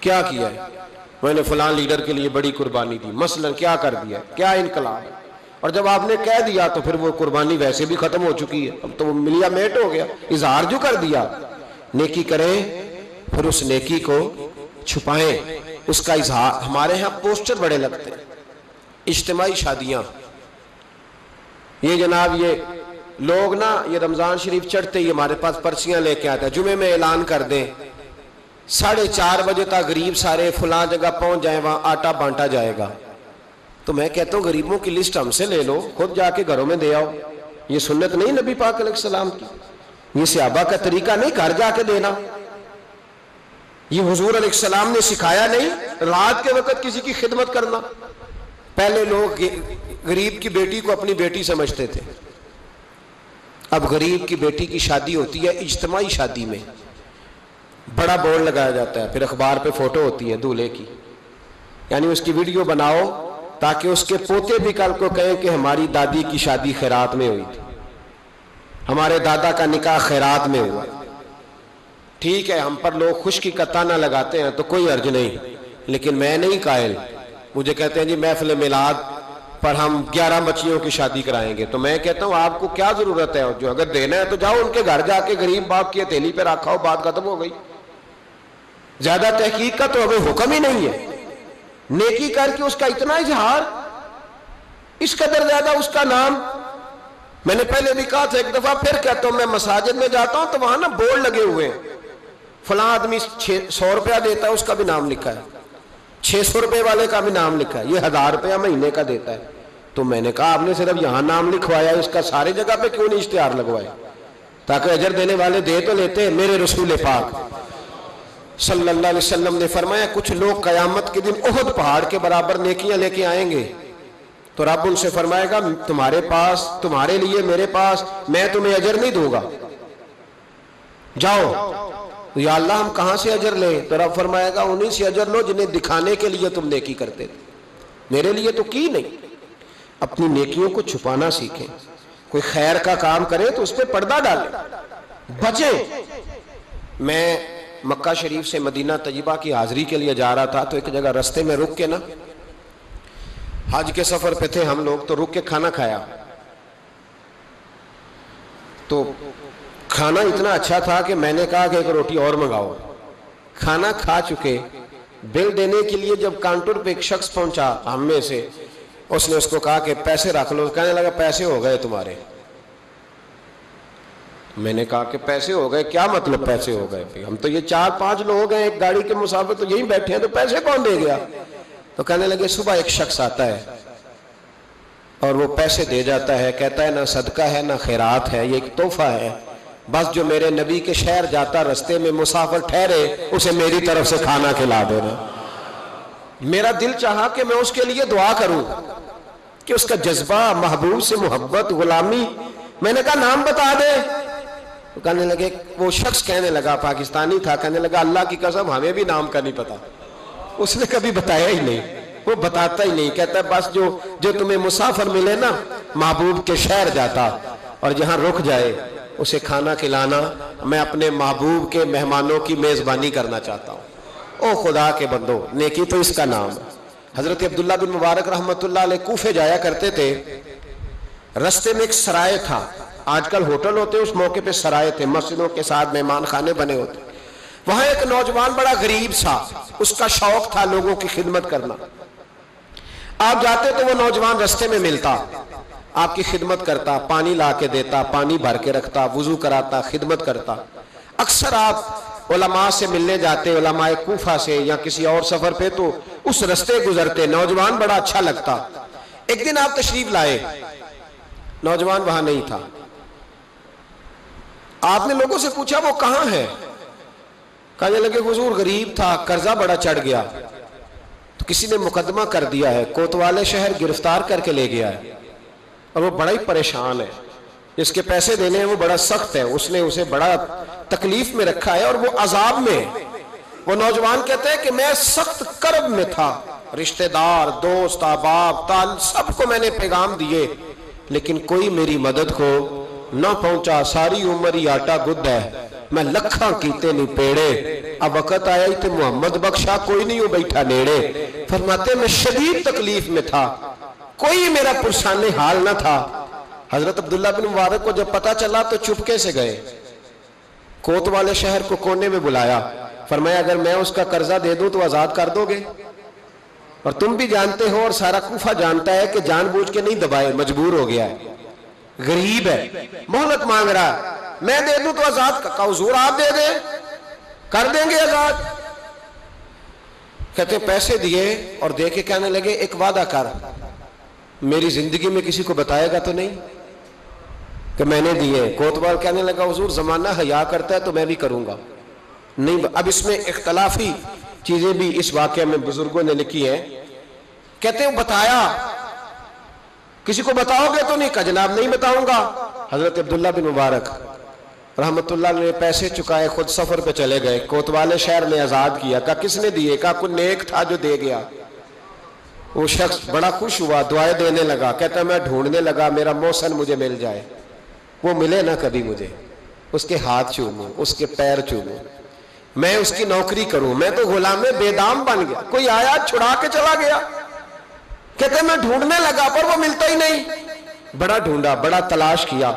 کیا کیا ہے؟ میں نے فلاں لیڈر کے لیے بڑی قربانی دی، مثلا کیا کر دیا، کیا انقلاب۔ اور جب آپ نے کہہ دیا تو پھر وہ قربانی ویسے بھی ختم ہو چکی ہے، اب تو وہ ملیا میٹ ہو گیا، اظہار جو کر دیا۔ نیکی کریں پھر اس نیکی کو چھپائیں، اس کا اظہار۔ ہمارے ہاں پوسٹر بڑے لگتے ہیں، اجتماعی شادیاں، یہ جناب یہ لوگ نا یہ رمضان شریف چڑھتے ہی ہمارے پاس پرچیاں لے کے آتے ہیں، جمعے میں اعلان کر دیں 4:30 بجے تک غریب سارے فلاں جگہ پہنچ جائیں، وہاں آٹا بانٹا جائے گا۔ تو میں کہتا ہوں غریبوں کی لسٹ ہم سے لے لو، خود جا کے گھروں میں دے آؤ۔ یہ سنت نہیں نبی پاک علیہ السلام کی، یہ صحابہ کا طریقہ نہیں گھر جا کے دینا، یہ حضور علیہ السلام نے سکھایا نہیں۔ رات کے وقت کسی کی خدمت کرنا، پہلے لوگ غریب کی بیٹی کو اپنی بیٹی سمجھتے تھے، اب غریب کی بیٹی کی شادی ہوتی ہے اجتماعی شادی میں، بڑا بورڈ لگایا جاتا ہے، پھر اخبار پہ فوٹو ہوتی ہے دولہے کی، یعنی اس کی ویڈیو بناؤ تاکہ اس کے پوتے بھی کل کو کہیں کہ ہماری دادی کی شادی خیرات میں ہوئی تھی، ہمارے دادا کا نکاح خیرات میں ہوا۔ ٹھیک ہے ہم پر لوگ خشکی کا تانا لگاتے ہیں تو کوئی حرج نہیں، لیکن میں نہیں قائل۔ مجھے کہتے ہیں جی محفل میلاد پر ہم 11 بچیوں کی شادی کرائیں گے، تو میں کہتا ہوں آپ کو کیا ضرورت ہے؟ جو اگر دینا ہے تو جاؤ ان کے گھر جا کے غریب باپ کی ہتھیلی پہ رکھا ہو، بات ختم ہو گئی۔ زیادہ تحقیق کا تو ہمیں حکم ہی نہیں ہے۔ نیکی کر کے اس کا اتنا اظہار، اس قدر زیادہ اس کا نام۔ میں نے پہلے بھی کہا تھا، ایک دفعہ پھر کہتا ہوں، میں مساجد میں جاتا ہوں تو وہاں نا بورڈ لگے ہوئے ہیں، فلاں آدمی 100 روپیہ دیتا ہے، اس کا بھی نام لکھا ہے، 600 روپے والے کا بھی نام لکھا ہے، یہ 1000 روپیہ مہینے کا دیتا ہے۔ تو میں نے کہا آپ نے صرف یہاں نام لکھوایا، اس کا سارے جگہ پہ کیوں نہیں اشتہار لگوائے تاکہ اجر دینے والے دے تو لیتے۔ میرے رسول پاک صلی اللہ علیہ وسلم نے فرمایا کچھ لوگ قیامت کے دن احد پہاڑ کے برابر نیکیاں لے کے آئیں گے، تو رب ان سے فرمائے گا تمہارے پاس، تمہارے لیے میرے پاس، میں تمہیں اجر نہیں دوں گا، جاؤ۔ یا اللہ ہم کہاں سے اجر لیں؟ تو رب فرمائے گا انہیں سے اجر لو جنہیں دکھانے کے لیے تم نیکی کرتے تھے، میرے لیے تو کی نہیں۔ اپنی نیکیوں کو چھپانا سیکھیں، کوئی خیر کا کام کرے تو اس پہ پردہ ڈالیں، بچیں۔ میں مکہ شریف سے مدینہ طیبہ کی حاضری کے لیے جا رہا تھا، تو ایک جگہ رستے میں رک کے نا، حج کے سفر پہ تھے ہم لوگ، تو رک کے کھانا کھایا، تو کھانا اتنا اچھا تھا کہ میں نے کہا کہ ایک روٹی اور منگاؤ۔ کھانا کھا چکے، بل دینے کے لیے جب کاؤنٹر پہ ایک شخص پہنچا ہم میں سے، اس نے اس کو کہا کہ پیسے رکھ لو، کہنے لگا پیسے ہو گئے تمہارے۔ میں نے کہا کہ پیسے ہو گئے؟ کیا مطلب پیسے ہو گئے؟ ہم تو یہ 4-5 لوگ ہیں، ایک گاڑی کے مسافر تو یہیں بیٹھے ہیں، تو پیسے کون دے گیا؟ تو کہنے لگے صبح ایک شخص آتا ہے اور وہ پیسے دے جاتا ہے، کہتا ہے نہ صدقہ ہے نہ خیرات ہے، یہ ایک تحفہ ہے، بس جو میرے نبی کے شہر جاتا رستے میں مسافر ٹھہرے اسے میری طرف سے کھانا کھلا دینا۔ میرا دل چاہا کہ میں اس کے لیے دعا کروں کہ اس کا جذبہ، محبوب سے محبت، غلامی۔ میں نے کہا نام بتا دے۔ کہنے لگے، وہ شخص کہنے لگا، پاکستانی تھا، کہنے لگا اللہ کی قسم ہمیں بھی نام کا نہیں پتا۔ اس نے کبھی بتایا ہی نہیں، وہ بتاتا ہی نہیں، کہتا ہے بس جو تمہیں مسافر ملے نا، محبوب کے شہر جاتا اور جہاں رک جائے اسے کھانا کھلانا، میں اپنے محبوب کے مہمانوں کی میزبانی کرنا چاہتا ہوں۔ او خدا کے بندو، نیکی تو اس کا نام ہے۔ حضرت عبداللہ بن مبارک رحمۃ اللہ علیہ کوفے جایا کرتے تھے، رستے میں ایک سرائے تھا، آج کل ہوٹل ہوتے، اس موقع پہ سرائے تھے، مسجدوں کے ساتھ مہمان خانے بنے ہوتے۔ وہاں ایک نوجوان بڑا غریب سا، اس کا شوق تھا لوگوں کی خدمت کرنا۔ آپ جاتے تو وہ نوجوان رستے میں ملتا، آپ کی خدمت کرتا، پانی لا کے دیتا، پانی بھر کے رکھتا، وضو کراتا، خدمت کرتا۔ اکثر آپ علماء سے ملنے جاتے، علماء کوفہ سے یا کسی اور سفر پہ، تو اس رستے گزرتے، نوجوان بڑا اچھا لگتا۔ ایک دن آپ تشریف لائے، نوجوان وہاں نہیں تھا۔ آپ نے لوگوں سے پوچھا وہ کہاں ہے؟ کہنے لگے حضور غریب تھا، قرضہ بڑا چڑھ گیا، تو کسی نے مقدمہ کر دیا ہے، کوتوالے شہر گرفتار کر کے لے گیا ہے، اور وہ بڑا ہی پریشان ہے، جس کے پیسے دینے ہیں وہ بڑا سخت ہے، اس نے اسے بڑا تکلیف میں رکھا ہے اور وہ عذاب میں ہے۔ وہ نوجوان کہتے ہیں کہ میں سخت کرب میں تھا، رشتہ دار، دوست، احباب، تال سب کو میں نے پیغام دیے، لیکن کوئی میری مدد کو نہ پہنچا، ساری عمر ہی آٹا گد ہے، میں لکھاں کیتے نہیں پیڑے، اب وقت آیا ہی تے محمد بخشا، کوئی نہیں ہو بیٹھا نیڑے۔ فرماتے میں شدید تکلیف میں تھا، کوئی میرا پرسان حال نہ تھا۔ حضرت عبداللہ بن مبارک کو جب پتا چلا تو چپکے سے گئے، کوتوالے شہر کو کونے میں بلایا، فرمایا اگر میں اس کا قرضہ دے دوں تو آزاد کر دو گے؟ اور تم بھی جانتے ہو اور سارا کوفہ جانتا ہے کہ جان بوجھ کے نہیں دبائے، مجبور ہو گیا ہے، غریب ہے، مہلت مانگ رہا ہے، میں دے دوں تو آزاد کہا حضور آپ دے دیں، کر دیں گے آزاد۔ کہتے پیسے دیے اور دے کے کہنے لگے ایک وعدہ کر، میری زندگی میں کسی کو بتائے گا تو نہیں کہ میں نے دیے؟ کوتوال کہنے لگا حضور زمانہ حیا کرتا ہے تو میں بھی کروں گا نہیں۔ اب اس میں اختلافی چیزیں بھی اس واقعے میں بزرگوں نے لکھی ہیں، کہتے ہیں بتایا، کسی کو بتاؤ گے تو نہیں؟ کہا جناب نہیں بتاؤں گا۔ حضرت عبداللہ بن مبارک رحمت اللہ نے پیسے چکائے، خود سفر پہ چلے گئے، کوتوالے شہر نے آزاد کیا۔ کہا کس نے دیے؟ کہا کوئی نیک تھا جو دے گیا۔ وہ شخص بڑا خوش ہوا، دعائیں دینے لگا، کہتا میں ڈھونڈنے لگا میرا محسن مجھے مل جائے، وہ ملے نہ کبھی مجھے، اس کے ہاتھ چوموں، اس کے پیر چوموں، میں اس کی نوکری کروں، میں تو غلام بے دام بن گیا، کوئی آیا چھڑا کے چلا گیا۔ کہتے میں ڈھونڈنے لگا پر وہ ملتا ہی نہیں، بڑا ڈھونڈا، بڑا تلاش کیا۔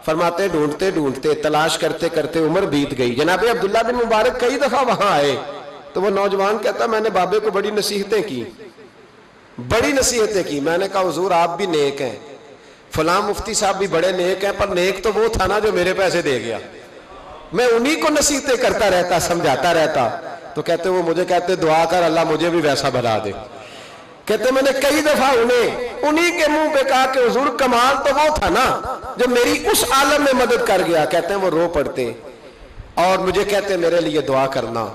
فرماتے ڈھونڈتے ڈھونڈتے تلاش کرتے کرتے عمر بیت گئی۔ جناب عبداللہ بن مبارک کئی دفعہ وہاں آئے تو وہ نوجوان کہتا میں نے بابے کو بڑی نصیحتیں کی، بڑی نصیحتیں کی۔ میں نے کہا حضور آپ بھی نیک ہیں، فلاں مفتی صاحب بھی بڑے نیک ہیں، پر نیک تو وہ تھا نا جو میرے پیسے دے گیا، میں انہی کو نصیحتیں کرتا رہتا، سمجھاتا رہتا۔ تو کہتے وہ مجھے کہتے دعا کر اللہ مجھے بھی ویسا بنا دے۔ کہتے میں نے کئی دفعہ انہی کے منہ پہ کہا کہ حضور کمال تو وہ تھا نا جو میری اس عالم میں مدد کر گیا۔ کہتے ہیں وہ رو پڑتے اور مجھے کہتے میرے لیے دعا کرنا۔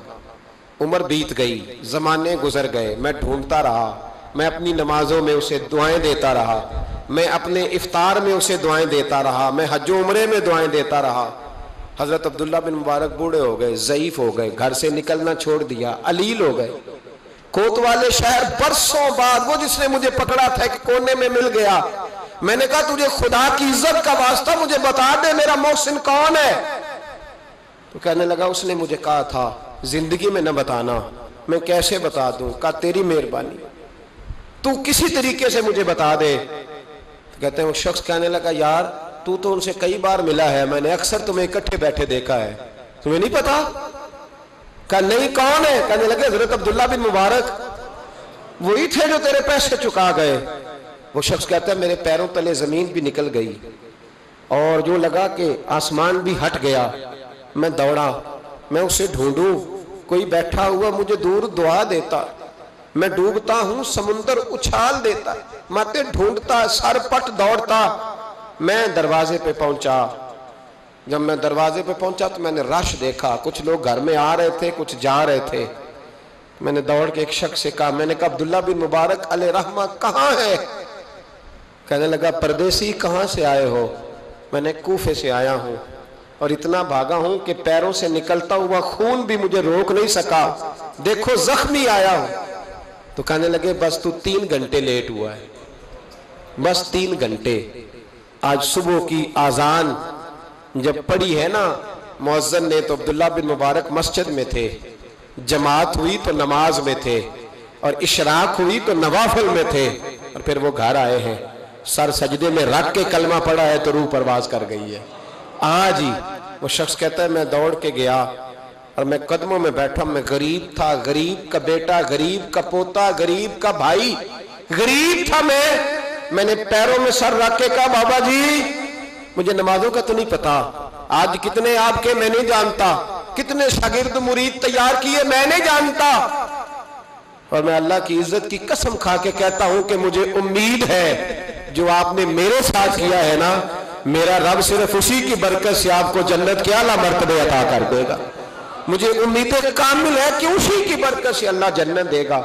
عمر بیت گئی، زمانے گزر گئے، میں ڈھونڈتا رہا، میں اپنی نمازوں میں اسے دعائیں دیتا رہا، میں اپنے افطار میں اسے دعائیں دیتا رہا، میں حج و عمرے میں دعائیں دیتا رہا۔ حضرت عبداللہ بن مبارک بوڑھے ہو گئے، ضعیف ہو گئے، گھر سے نکلنا چھوڑ دیا، علیل ہو گئے۔ کوتوالے شہر برسوں بعد وہ جس نے مجھے پکڑا تھا کہ کونے میں مل گیا۔ میں نے کہا تجھے خدا کی عزت کا واسطہ مجھے بتا دے میرا محسن کون ہے؟ تو کہنے لگا اس نے مجھے کہا تھا زندگی میں نہ بتانا. میں کیسے بتا دوں؟ کہا تیری مہربانی، تو کسی طریقے سے مجھے بتا دے. کہتے ہیں وہ شخص کہنے لگا یار تو ان سے کئی بار ملا ہے، میں نے اکثر تمہیں اکٹھے بیٹھے دیکھا ہے، تمہیں نہیں پتا؟ کہا نہیں، کون ہے؟ کہنے لگے حضرت عبداللہ بن مبارک، وہی تھے جو تیرے پیسے چکا گئے. وہ شخص کہتا ہے میرے پیروں تلے زمین بھی نکل گئی اور جو لگا کہ آسمان بھی ہٹ گیا. میں دوڑا، میں اسے ڈھونڈوں، کوئی بیٹھا ہوا مجھے دور دعا دیتا، میں ڈوبتا ہوں سمندر اچھال دیتا، ماتے ڈھونڈتا، سر پٹ دوڑتا. میں دروازے پہ پہنچا. جب میں دروازے پہ پہنچا تو میں نے رش دیکھا، کچھ لوگ گھر میں آ رہے تھے، کچھ جا رہے تھے. میں نے دوڑ کے ایک شخص سے کہا، میں نے کہا عبداللہ بن مبارک علیہ رحمہ کہاں ہے؟ کہنے لگا پردیسی کہاں سے آئے ہو؟ میں نے کوفے سے آیا ہوں اور اتنا بھاگا ہوں کہ پیروں سے نکلتا ہوا خون بھی مجھے روک نہیں سکا، دیکھو زخمی آیا ہوں. تو کہنے لگے بس تو 3 گھنٹے لیٹ ہوا ہے، بس 3 گھنٹے. آج صبح کی آذان جب پڑھی ہے نا مؤذن نے تو عبداللہ بن مبارک مسجد میں تھے، جماعت ہوئی تو نماز میں تھے، اور اشراق ہوئی تو نوافل میں تھے، اور پھر وہ گھر آئے ہیں. سر سجدے میں رکھ کے کلمہ پڑھا ہے تو روح پرواز کر گئی ہے. آج ہی وہ شخص کہتا ہے میں دوڑ کے گیا اور میں قدموں میں بیٹھا، میں غریب تھا، غریب کا بیٹا، غریب کا پوتا، غریب کا بھائی، غریب تھا. میں نے پیروں میں سر رکھ کے کہا بابا جی مجھے نمازوں کا تو نہیں پتا، آج کتنے آپ کے میں نہیں جانتا، کتنے شاگرد مرید تیار کیے میں نہیں جانتا، اور میں اللہ کی عزت کی قسم کھا کے کہتا ہوں کہ مجھے امید ہے جو آپ نے میرے ساتھ کیا ہے نا، میرا رب صرف اسی کی برکت سے آپ کو جنت کے اعلیٰ مرتبے عطا کر دے گا. مجھے امید کامل ہے کہ اسی کی برکت سے اللہ جنت دے گا،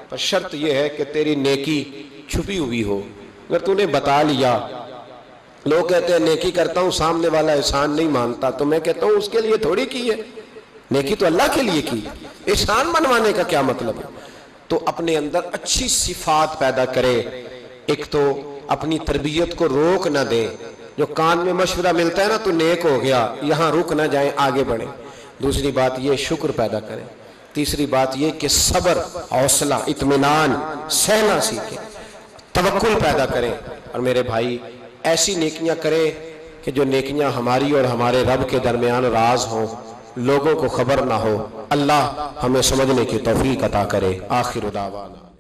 پر شرط یہ ہے کہ تیری نیکی چھپی ہوئی ہو. اگر تو نے بتا لیا، لوگ کہتے ہیں نیکی کرتا ہوں سامنے والا احسان نہیں مانتا، تو میں کہتا ہوں اس کے لیے تھوڑی کی ہے، نیکی تو اللہ کے لیے کی، احسان منوانے کا کیا مطلب ہے؟ تو اپنے اندر اچھی صفات پیدا کرے. ایک تو اپنی تربیت کو روک نہ دے، جو کان میں مشورہ ملتا ہے نا تو نیک ہو گیا، یہاں رک نہ جائیں، آگے بڑھیں. دوسری بات یہ شکر پیدا کریں. تیسری بات یہ کہ صبر، حوصلہ، اطمینان، سہنا سیکھیں، توکل پیدا کریں. اور میرے بھائی ایسی نیکیاں کریں کہ جو نیکیاں ہماری اور ہمارے رب کے درمیان راز ہوں، لوگوں کو خبر نہ ہو. اللہ ہمیں سمجھنے کی توفیق عطا کرے. آخر دعوانا